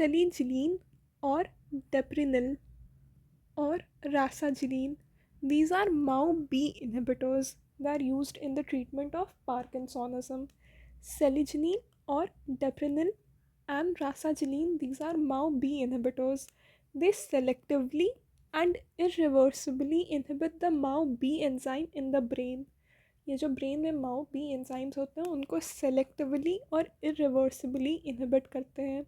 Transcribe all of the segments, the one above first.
सेलिजिलीन और डेप्रिनिल or rasagiline. These are MAO-B inhibitors that are used in the treatment of Parkinsonism. Selegiline or deprenyl and rasagiline, these are MAO-B inhibitors. They selectively and irreversibly inhibit the MAO-B enzyme in the brain. ये जो brain में MAO B enzymes होते हैं उनको selectively और irreversibly inhibit करते हैं.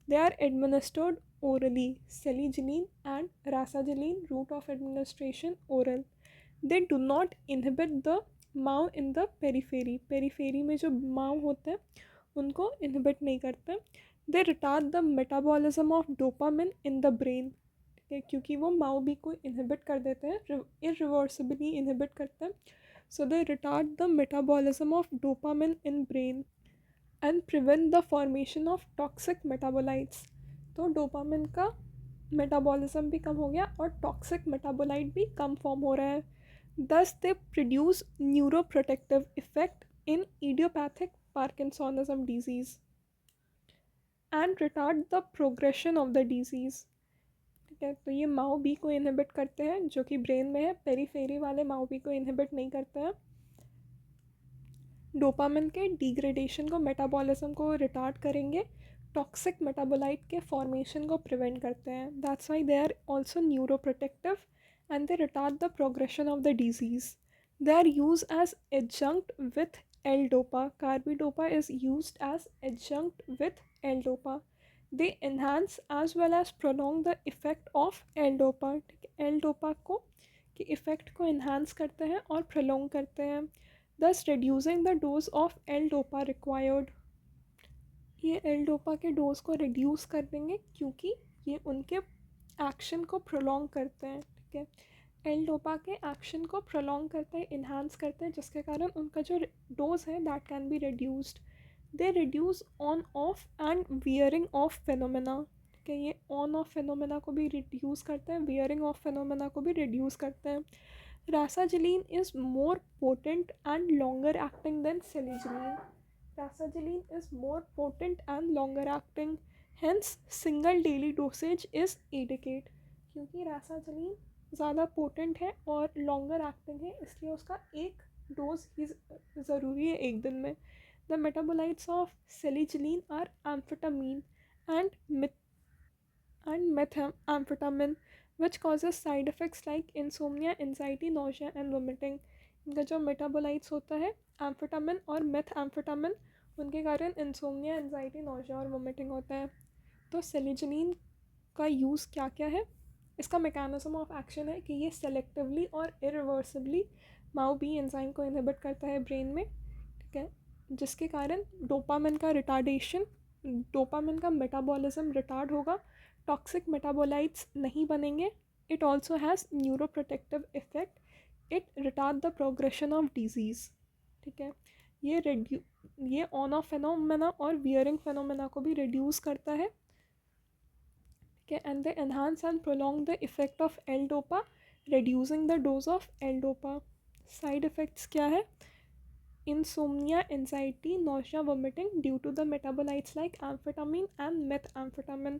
They are administered orally. Selegiline and rasagiline, route of administration oral. They do not inhibit the MAO in the periphery. Periphery में जो MAO होते हैं उनको inhibit नहीं करते. They retard the metabolism of dopamine in the brain. ठीक है, क्योंकि वो MAO B को inhibit कर देते हैं, irreversibly inhibit करते हैं. So they retard the metabolism of dopamine in brain and prevent the formation of toxic metabolites. तो डोपामिन का मेटाबॉलिज्म भी कम हो गया और टॉक्सिक मेटाबोलाइट भी कम फॉर्म हो रहा है. Thus they produce neuroprotective effect in idiopathic Parkinsonism disease and retard the progression of the disease. ठीक है, तो ये माओ बी को इनहिबिट करते हैं जो कि ब्रेन में है. पेरीफेरी वाले माओ बी को इनहिबिट नहीं करते हैं. डोपामिन के डिग्रेडेशन को, मेटाबॉलिज्म को रिटार्ड करेंगे. टॉक्सिक मेटाबोलाइट के फॉर्मेशन को प्रिवेंट करते हैं. That's why they are also neuroprotective and they retard the progression of the disease. They are use as adjunct with L-DOPA. Carbidopa is used as adjunct with L-DOPA. They enhance as well as prolong the effect of L-DOPA. L-DOPA को कि effect को enhance करते हैं और prolong करते हैं, thus reducing the dose of L-DOPA required. ये L-DOPA के डोज को रिड्यूस कर देंगे क्योंकि ये उनके एक्शन को prolong करते हैं. ठीक है, L-DOPA के एक्शन को prolong करते हैं, enhance करते हैं, जिसके कारण उनका जो डोज है that can be reduced. They reduce on off and wearing off phenomena. ठीक है, ये on off phenomena को भी reduce करते हैं, wearing off phenomena को भी reduce करते हैं. Rasagiline is more potent and longer acting than selegiline. Rasagiline is more potent and longer acting. Hence, single daily dosage is adequate. क्योंकि Rasagiline ज़्यादा पोटेंट है और लॉन्गर एक्टिंग है, इसलिए उसका एक डोज ही ज़रूरी है एक दिन में. The metabolites of selegiline are amphetamine and methamphetamine which causes side effects like insomnia, anxiety, nausea and vomiting. इनका जो मेटाबोलाइट्स होता है एम्फेटामिन और मेथएम्फेटामिन, उनके कारण इंसोमिया, एंजाइटी, नोशिया और वोमिटिंग होता है. तो सेलिजिलीन का यूज़ क्या क्या है? इसका मैकेनिज्म ऑफ एक्शन है कि ये सेलेक्टिवली और इरिवर्सिबली माओ बी एंजाइम को इनहिबिट करता है ब्रेन में. ठीक है, जिसके कारण डोपामिन का रिटार्डेशन, डोपामिन का मेटाबॉलिज्म रिटार्ड होगा, टॉक्सिक मेटाबोलाइट्स नहीं बनेंगे. It also has neuroprotective effect. It retard the progression of disease. ठीक है, ये ऑन ऑफ फेनोमेना और वियरिंग फेनोमेना को भी रिड्यूस करता है. And they enhance and prolong the effect of L-DOPA, reducing the dose of L-DOPA. Side effects क्या है? Insomnia, anxiety, nausea, vomiting due to the metabolites like amphetamine and methamphetamine.